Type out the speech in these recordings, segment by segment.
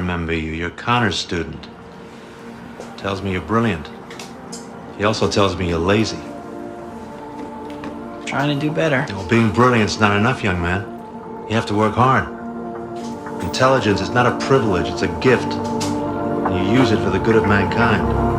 remember you. You're Connor's student. Tells me you're brilliant. He also tells me you're lazy. Trying to do better. Well, being brilliant's not enough, young man. You have to work hard. Intelligence is not a privilege, it's a gift. And you use it for the good of mankind.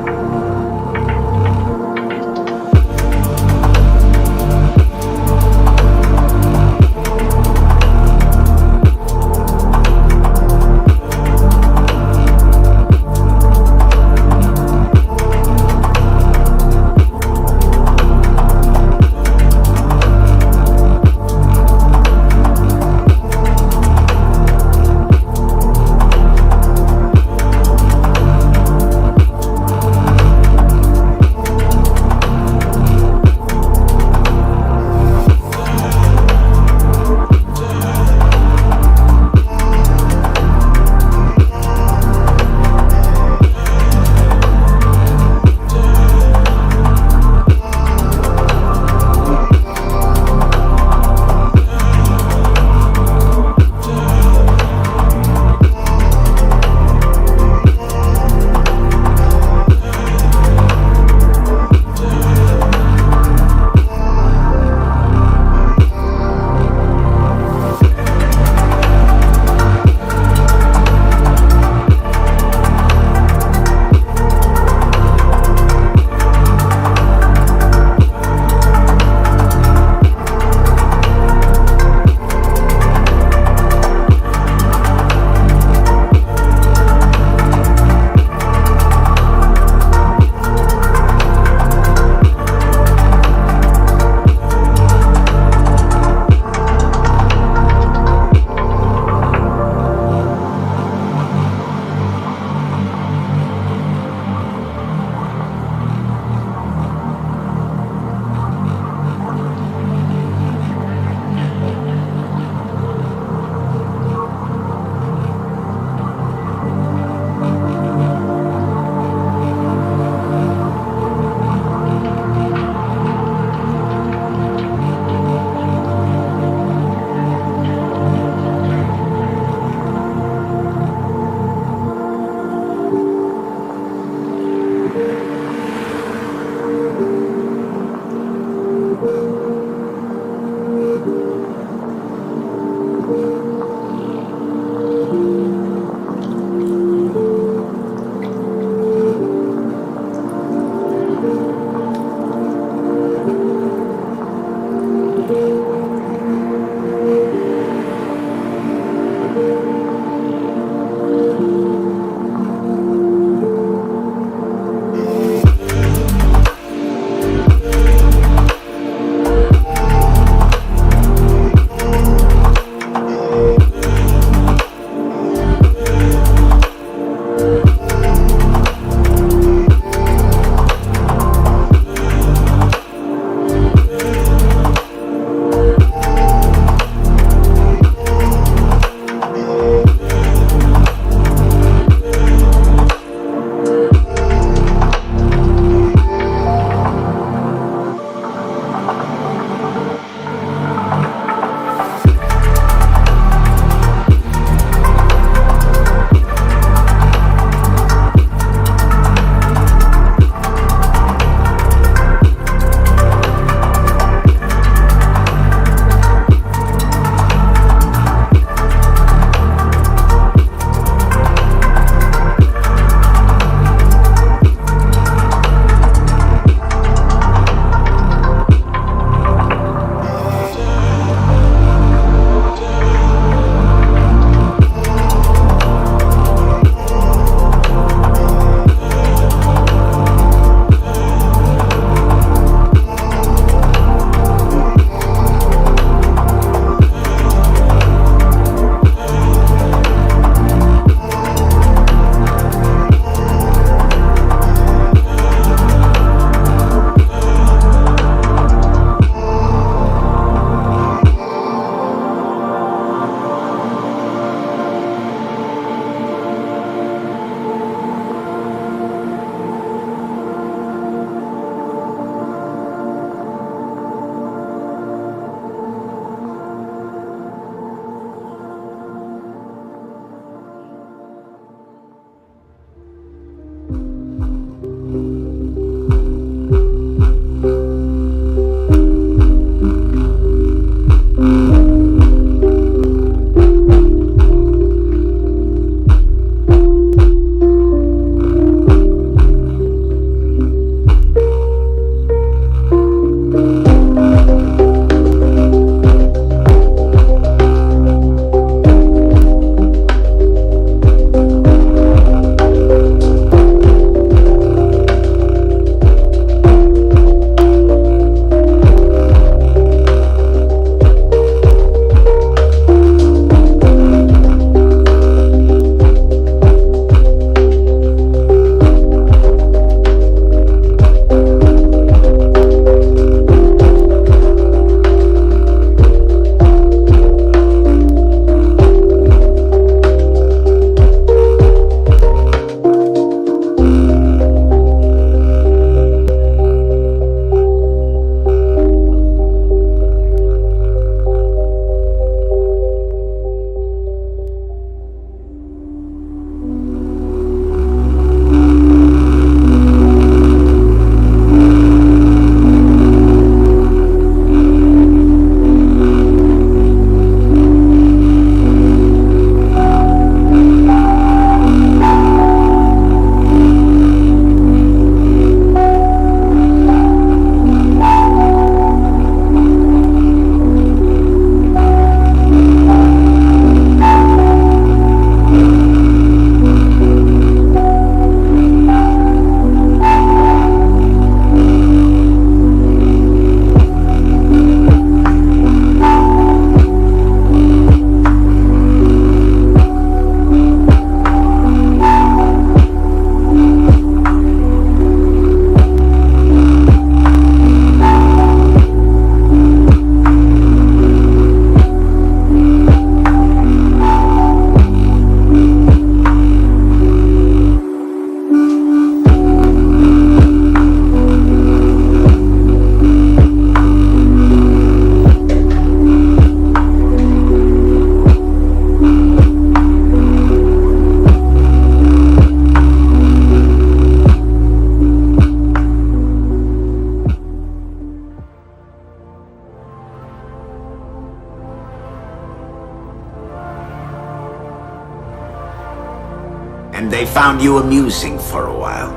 And they found you amusing for a while,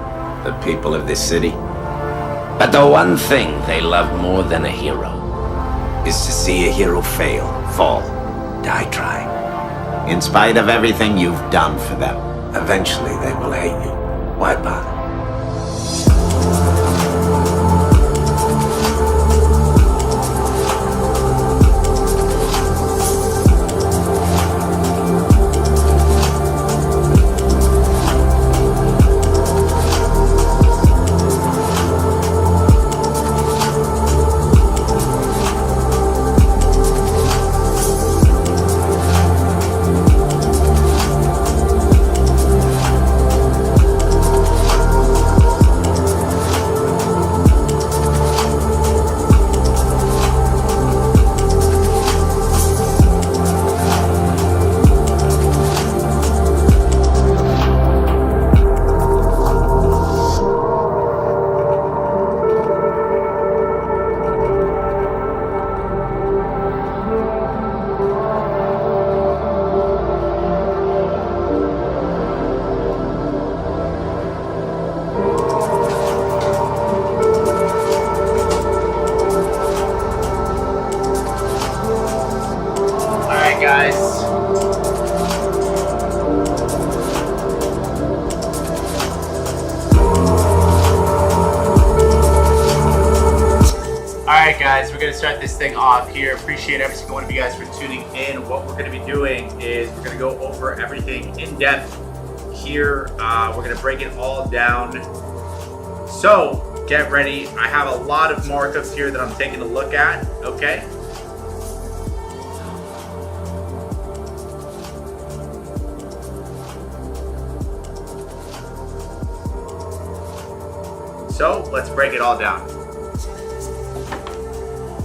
the people of this city. But the one thing they love more than a hero is to see a hero fail, fall, die trying. In spite of everything you've done for them, eventually they will hate you. Why bother? Alright guys, we're going to start this thing off here. Appreciate every single one of you guys for tuning in. What we're going to be doing is we're going to go over everything in depth here. We're going to break it all down. So get ready. I have a lot of markups here that I'm taking a look at. Okay. So let's break it all down.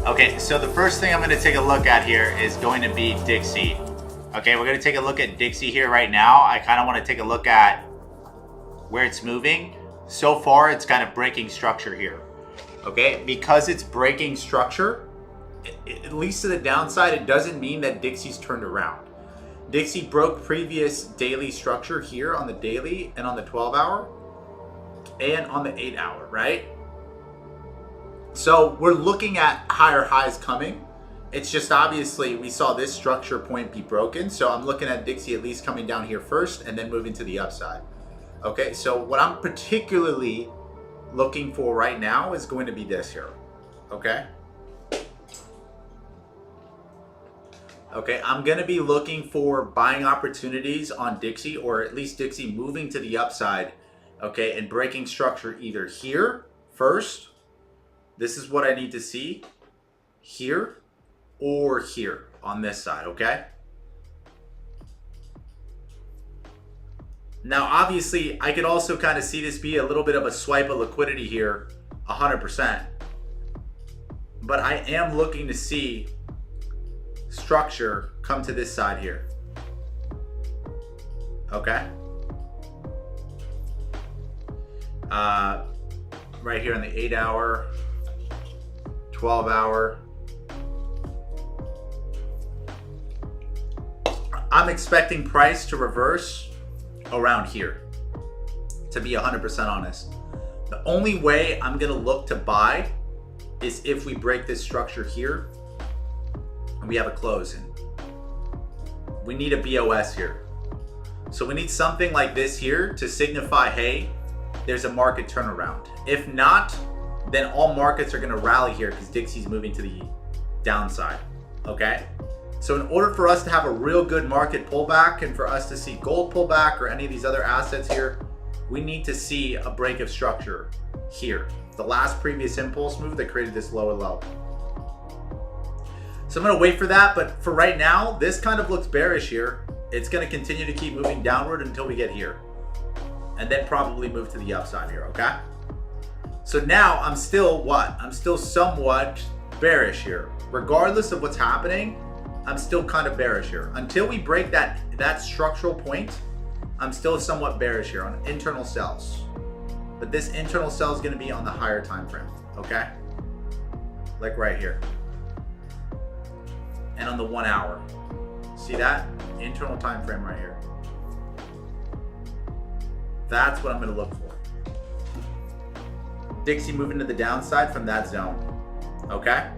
Okay, so the first thing I'm going to take a look at here is going to be Dixie. Okay, we're going to take a look at Dixie here right now. I kind of want to take a look at where it's moving. So far, it's kind of breaking structure here. Okay, because it's breaking structure, at least to the downside, it doesn't mean that Dixie's turned around. Dixie broke previous daily structure here on the daily and on the 12-hour and on the 8-hour, right? So we're looking at higher highs coming. It's just obviously we saw this structure point be broken. So I'm looking at Dixie at least coming down here first and then moving to the upside. Okay, so what I'm particularly looking for right now is going to be this here. Okay. Okay, I'm going to be looking for buying opportunities on Dixie, or at least Dixie moving to the upside. Okay, and breaking structure either here first. This is what I need to see here or here on this side, okay? Now, obviously, I could also kind of see this be a little bit of a swipe of liquidity here, 100%. But I am looking to see structure come to this side here, okay? Right here on the 8-hour, 12-hour. I'm expecting price to reverse around here, to be 100% honest. The only way I'm gonna look to buy is if we break this structure here and we have a close in. We need a BOS here. So we need something like this here to signify, hey, there's a market turnaround. If not, then all markets are gonna rally here because Dixie's moving to the downside, okay? So in order for us to have a real good market pullback and for us to see gold pullback or any of these other assets here, we need to see a break of structure here. The last previous impulse move that created this lower low. So I'm gonna wait for that, but for right now, this kind of looks bearish here. It's gonna continue to keep moving downward until we get here. And then probably move to the upside here, okay? So now I'm still what? I'm still somewhat bearish here. Regardless of what's happening, I'm still kind of bearish here. Until we break that structural point, I'm still somewhat bearish here on internal sells. But this internal sell is gonna be on the higher time frame, okay? Like right here. And on the 1 hour. See that? Internal time frame right here. That's what I'm going to look for. Dixie moving to the downside from that zone. Okay?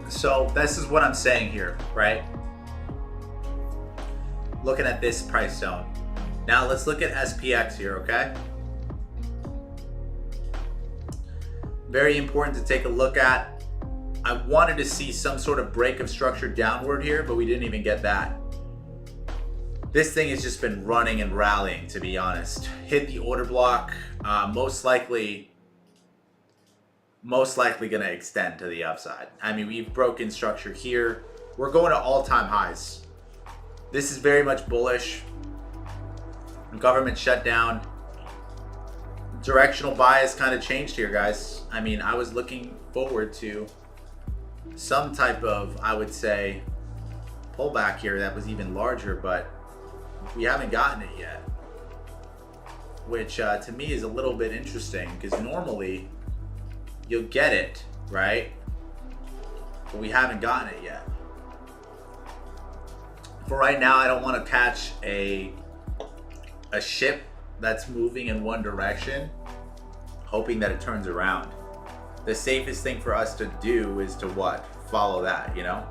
So this is what I'm saying here, right? Looking at this price zone. Now let's look at SPX here, okay? Very important to take a look at. I wanted to see some sort of break of structure downward here, but we didn't even get that. This thing has just been running and rallying, to be honest. Hit the order block, most likely going to extend to the upside. I mean, we've broken structure here. We're going to all-time highs. This is very much bullish. Government shutdown. Directional bias kind of changed here, guys. I mean, I was looking forward to some type of, I would say, pullback here that was even larger, but we haven't gotten it yet. Which to me is a little bit interesting, because normally you'll get it, right? But we haven't gotten it yet. For right now, I don't want to catch a ship that's moving in one direction, hoping that it turns around. The safest thing for us to do is to what? Follow that, you know?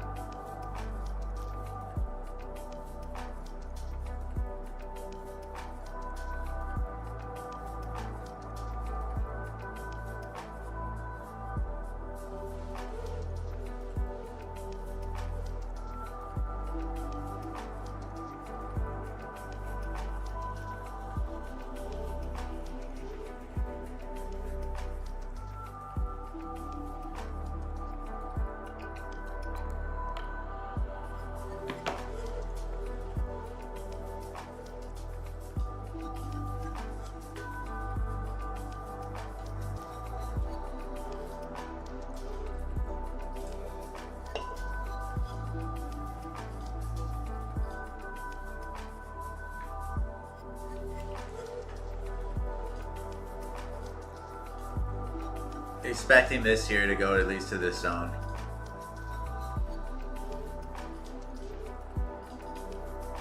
Expecting this here to go at least to this zone.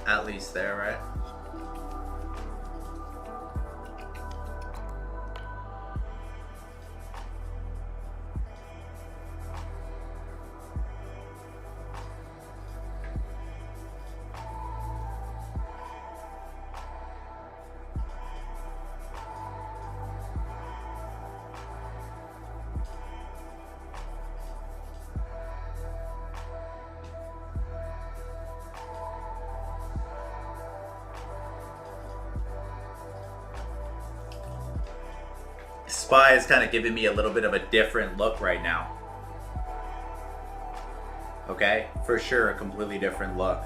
At least there, right? SPY is kind of giving me a little bit of a different look right now. Okay, for sure, a completely different look.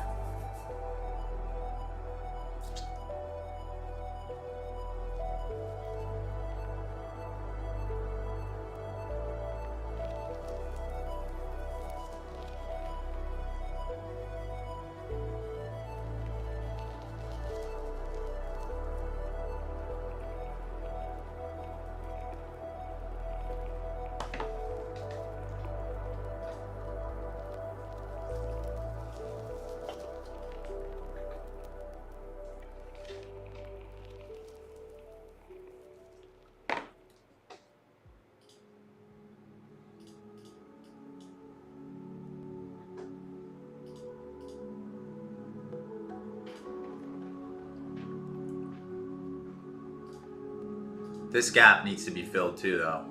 This gap needs to be filled too, though,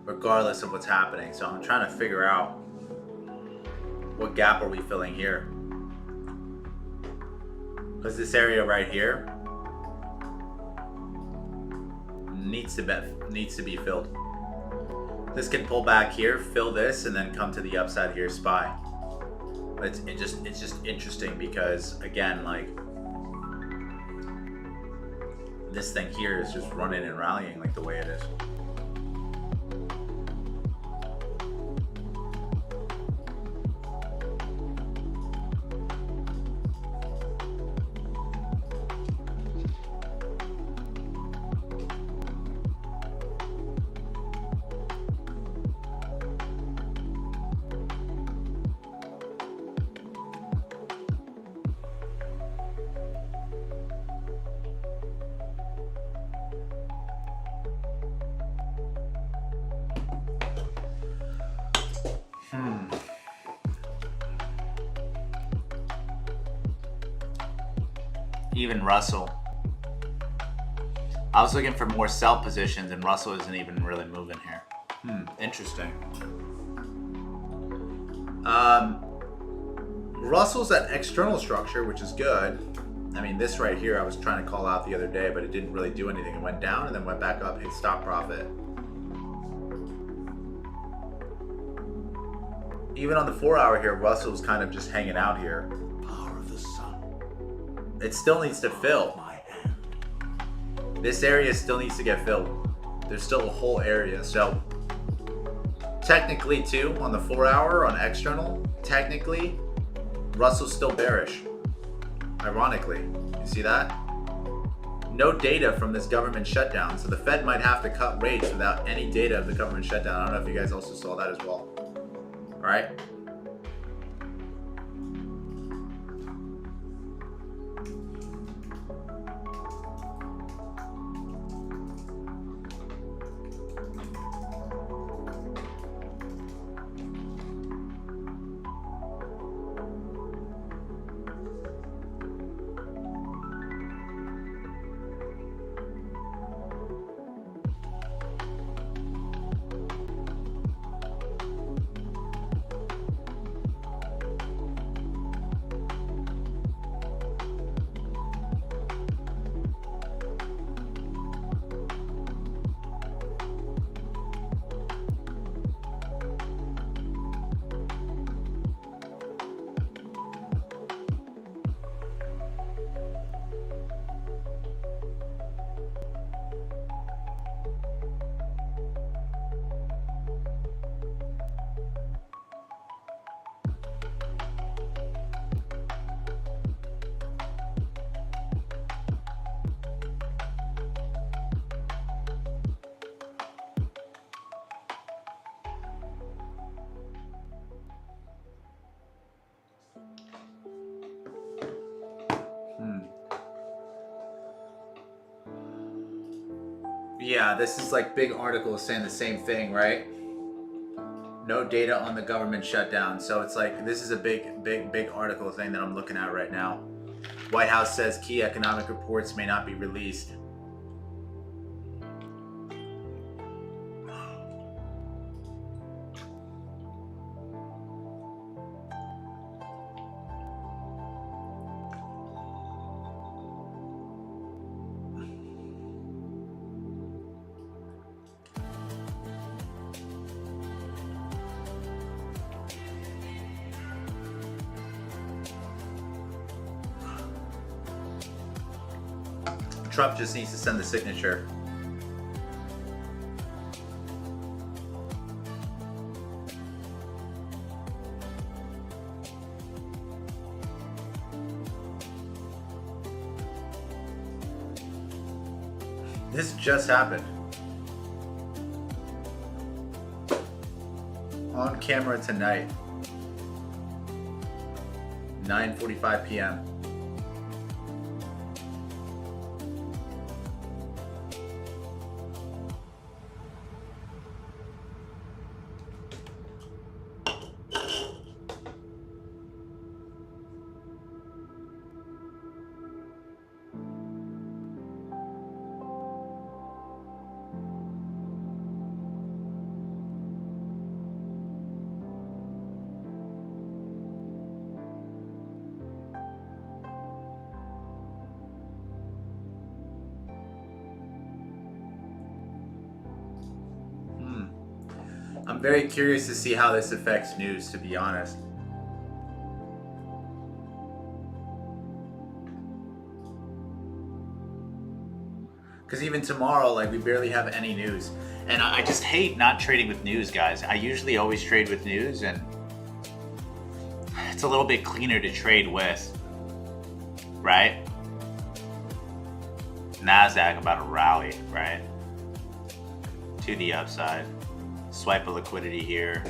regardless of what's happening. So I'm trying to figure out what gap are we filling here, because this area right here needs to be filled. This can pull back here, fill this, and then come to the upside here, SPY. It's just interesting because, again, like, this thing here is just running and rallying like the way it is. Even Russell. I was looking for more sell positions, and Russell isn't even really moving here. Interesting. Russell's that external structure, which is good. I mean, this right here, I was trying to call out the other day, but it didn't really do anything. It went down and then went back up, hit stop profit. Even on the 4-hour here, Russell's kind of just hanging out here. Power of the sun. It still needs to fill. This area still needs to get filled. There's still a whole area. So technically too, on the 4-hour on external, technically Russell's still bearish. Ironically, you see that? No data from this government shutdown. So the Fed might have to cut rates without any data of the government shutdown. I don't know if you guys also saw that as well. All right. Yeah, this is like big articles saying the same thing, right? No data on the government shutdown. So it's like, this is a big article thing that I'm looking at right now. White House says key economic reports may not be released. Trump just needs to send the signature. This just happened. On camera tonight. 9:45 p.m. I'm very curious to see how this affects news, to be honest. Because even tomorrow, like, we barely have any news. And I just hate not trading with news, guys. I usually always trade with news, and it's a little bit cleaner to trade with, right? NASDAQ about to rally, right? To the upside. Swipe of liquidity here.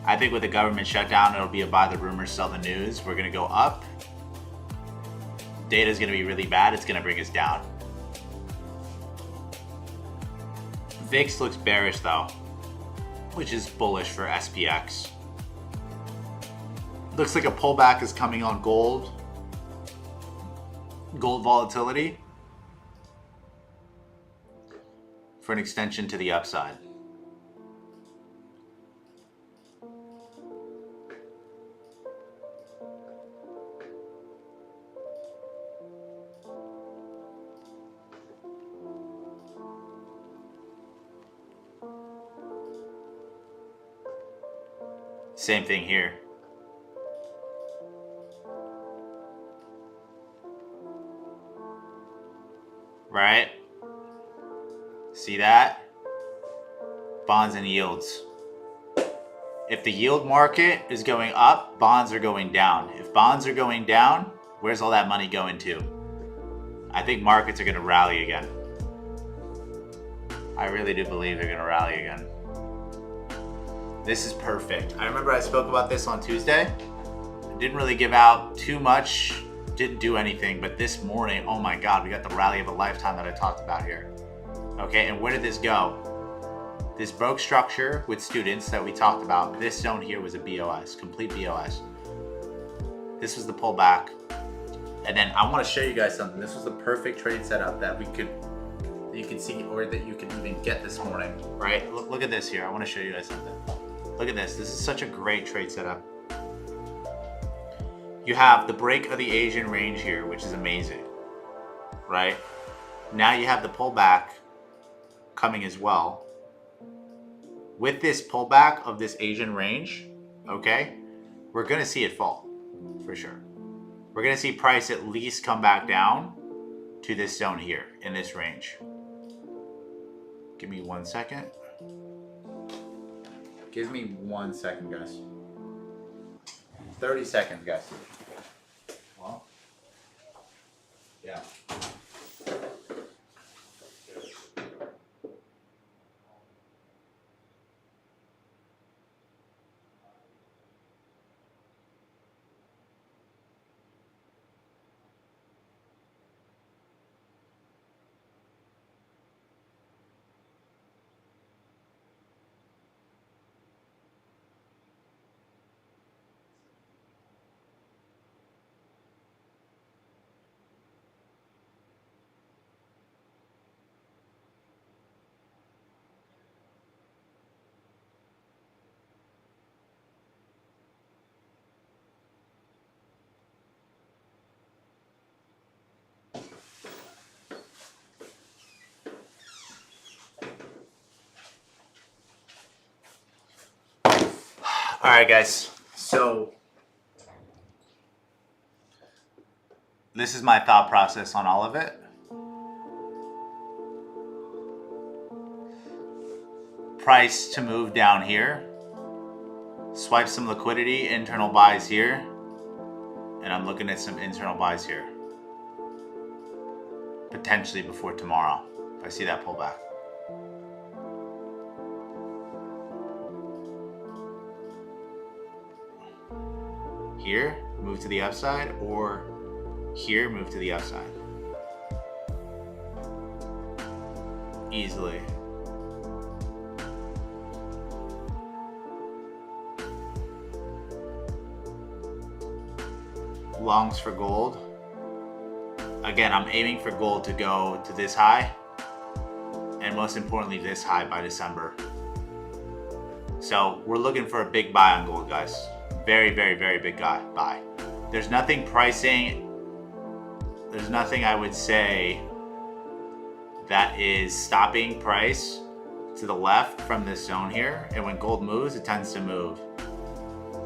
I think with the government shutdown, it'll be a buy the rumors, sell the news. We're gonna go up. Data's gonna be really bad. It's gonna bring us down. VIX looks bearish though, which is bullish for SPX. Looks like a pullback is coming on gold. Gold volatility for an extension to the upside. Same thing here. Right? See that? Bonds and yields. If the yield market is going up, bonds are going down. If bonds are going down, where's all that money going to? I think markets are going to rally again. I really do believe they're going to rally again. This is perfect. I remember I spoke about this on Tuesday. I didn't really give out too much, didn't do anything, but this morning, oh my God, we got the rally of a lifetime that I talked about here. Okay, and where did this go? This broke structure with students that we talked about, this zone here was a BOS, complete BOS. This was the pullback. And then I want to show you guys something. This was the perfect trade setup that you could see, or that you could even get this morning, right? Look at this here. I want to show you guys something. Look at this. This is such a great trade setup. You have the break of the Asian range here, which is amazing, right? Now you have the pullback coming as well. With this pullback of this Asian range, okay, we're going to see it fall for sure. We're going to see price at least come back down to this zone here in this range. Give me 1 second. Give me 1 second, guys. 30 seconds, guys. Well, yeah. All right, guys. So this is my thought process on all of it. Price to move down here. Swipe some liquidity, internal buys here. And I'm looking at some internal buys here. Potentially before tomorrow, if I see that pullback. Here, move to the upside, or here, move to the upside. Easily. Longs for gold. Again, I'm aiming for gold to go to this high, and most importantly, this high by December. So we're looking for a big buy on gold, guys. Very, very, very big buy. There's nothing pricing, there's nothing I would say that is stopping price to the left from this zone here, and when gold moves, it tends to move.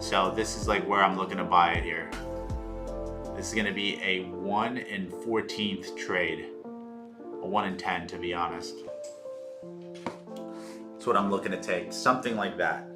So this is like where I'm looking to buy it here. This is going to be a 1 in 14th trade, a 1 in 10 to be honest. That's what I'm looking to take, something like that.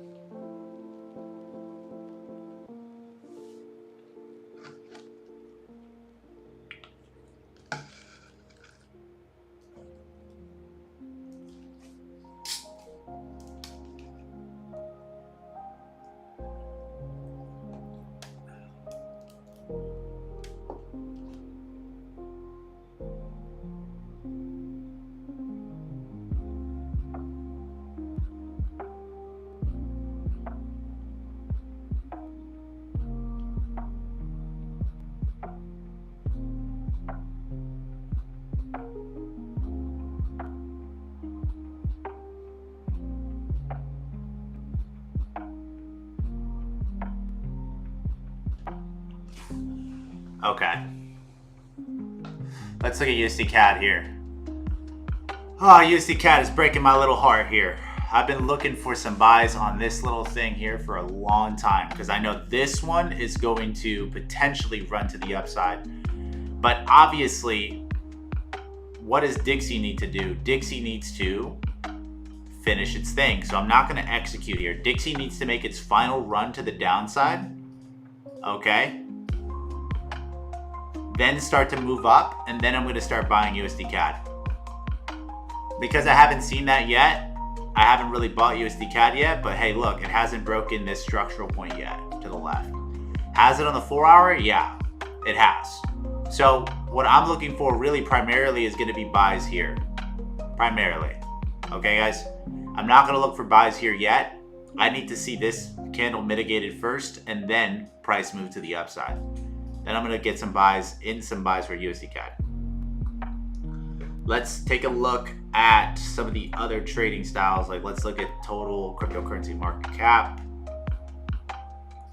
Okay. Let's look at USD CAD here. Oh, USD CAD is breaking my little heart here. I've been looking for some buys on this little thing here for a long time because I know this one is going to potentially run to the upside. But obviously, what does Dixie need to do? Dixie needs to finish its thing. So I'm not going to execute here. Dixie needs to make its final run to the downside. Okay. Then start to move up, and then I'm going to start buying USD CAD. Because I haven't seen that yet, I haven't really bought USD CAD yet, but hey, look, it hasn't broken this structural point yet to the left. Has it on the 4 hour? Yeah, it has. So what I'm looking for really primarily is going to be buys here. Primarily. Okay, guys? I'm not going to look for buys here yet. I need to see this candle mitigated first, and then price move to the upside. Then I'm going to get some buys for USD CAD. Let's take a look at some of the other trading styles. Like let's look at total cryptocurrency market cap.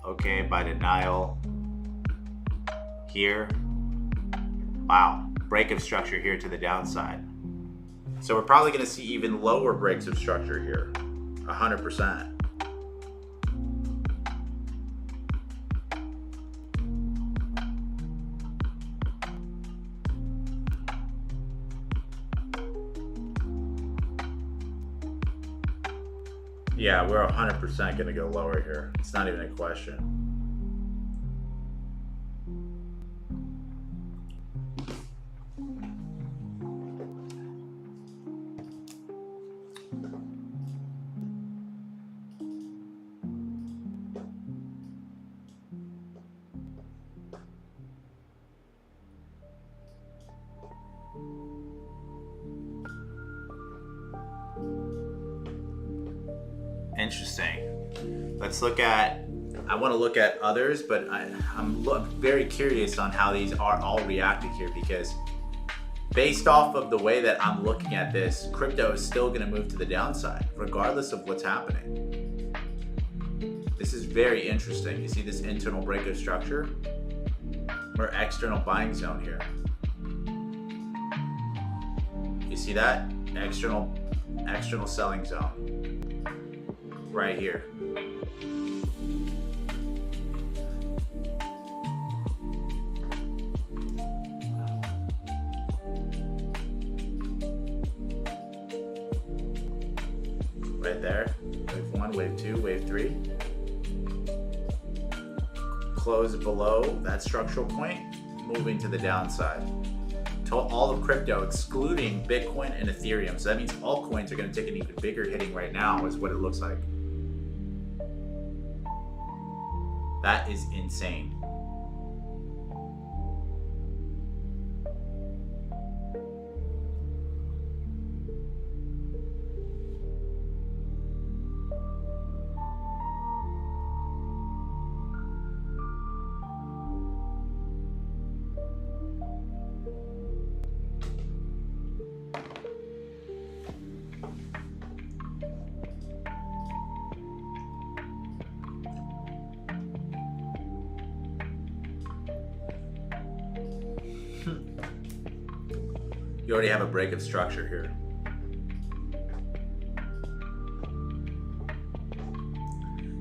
Okay, by denial. Here. Wow, break of structure here to the downside. So we're probably going to see even lower breaks of structure here. 100%. Yeah, we're 100% going to go lower here. It's not even a question. Interesting. Let's look at, I want to look at others, but I'm very curious on how these are all reacting here because based off of the way that I'm looking at this, crypto is still going to move to the downside regardless of what's happening. This is very interesting. You see this internal break of structure or external buying zone here. You see that? External selling zone. Right here. Right there. Wave 1, wave 2, wave 3. Close below that structural point, moving to the downside. All of crypto, excluding Bitcoin and Ethereum. So that means all coins are going to take an even bigger hitting right now, is what it looks like. That is insane. You already have a break of structure here.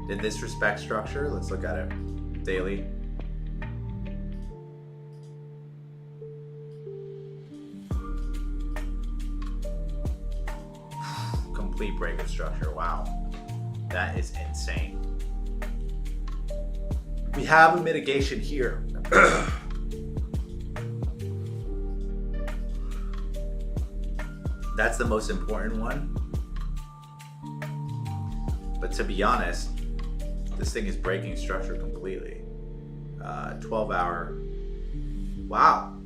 Did this respect structure? Let's look at it. Daily. Complete break of structure. Wow. That is insane. We have a mitigation here. That's the most important one. But to be honest, this thing is breaking structure completely. 12-hour. Wow.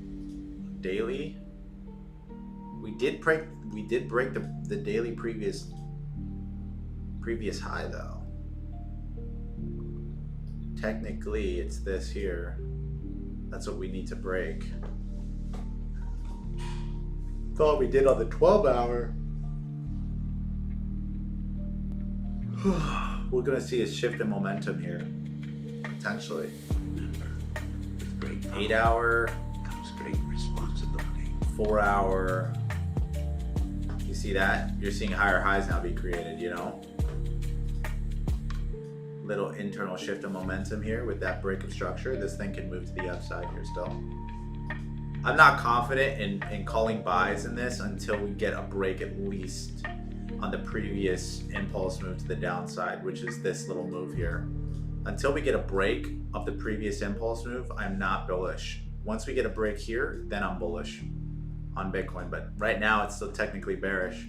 Daily. We did break the daily previous high though. Technically, it's this here. That's what we need to break. Thought we did on the 12-hour. We're gonna see a shift in momentum here, potentially. 8-hour Comes great responsibility. 4-hour. You see that? You're seeing higher highs now be created, you know? Little internal shift of momentum here with that break of structure. This thing can move to the upside here still. I'm not confident in calling buys in this until we get a break at least on the previous impulse move to the downside, which is this little move here. Until we get a break of the previous impulse move, I'm not bullish. Once we get a break here, then I'm bullish on Bitcoin. But right now, it's still technically bearish.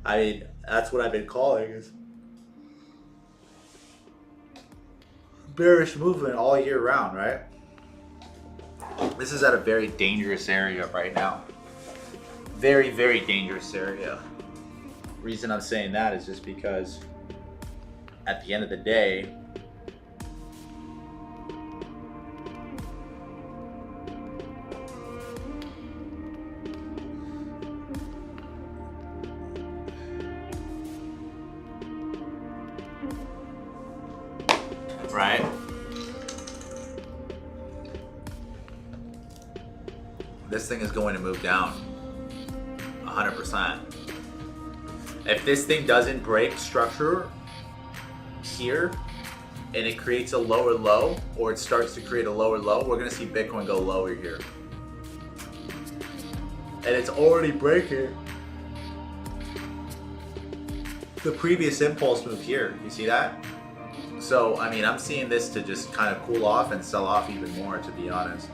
I mean, that's what I've been calling is bearish movement all year round, right? This is at a very dangerous area right now. Very, very dangerous area. Reason I'm saying that is just because at the end of the day, right? This thing is going to move down 100%. If this thing doesn't break structure here and it creates a lower low, or it starts to create a lower low, we're gonna see Bitcoin go lower here. And it's already breaking the previous impulse move here. You see that? So, I mean, I'm seeing this to just kind of cool off and sell off even more, to be honest.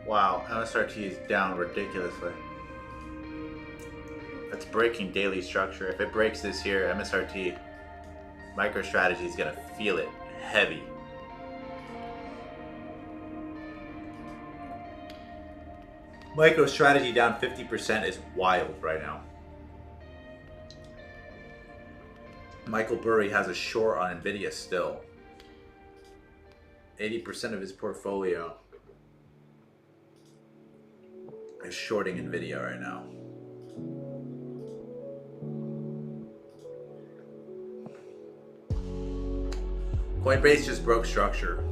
Wow, MSRT is down ridiculously. That's breaking daily structure. If it breaks this here, MSRT, MicroStrategy is gonna feel it heavy. MicroStrategy down 50% is wild right now. Michael Burry has a short on Nvidia still. 80% of his portfolio is shorting Nvidia right now. Coinbase just broke structure.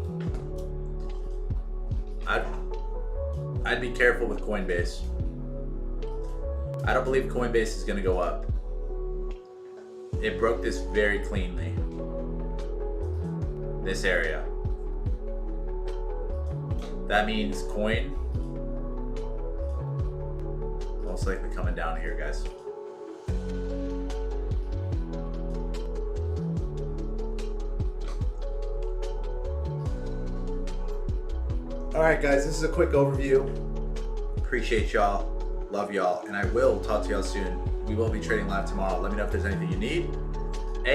I'd be careful with Coinbase. I don't believe Coinbase is going to go up. It broke this very cleanly. This area. That means coin most likely coming down here, guys. Alright guys, this is a quick overview. Appreciate y'all. Love y'all. And I will talk to y'all soon. We will be trading live tomorrow. Let me know if there's anything you need. And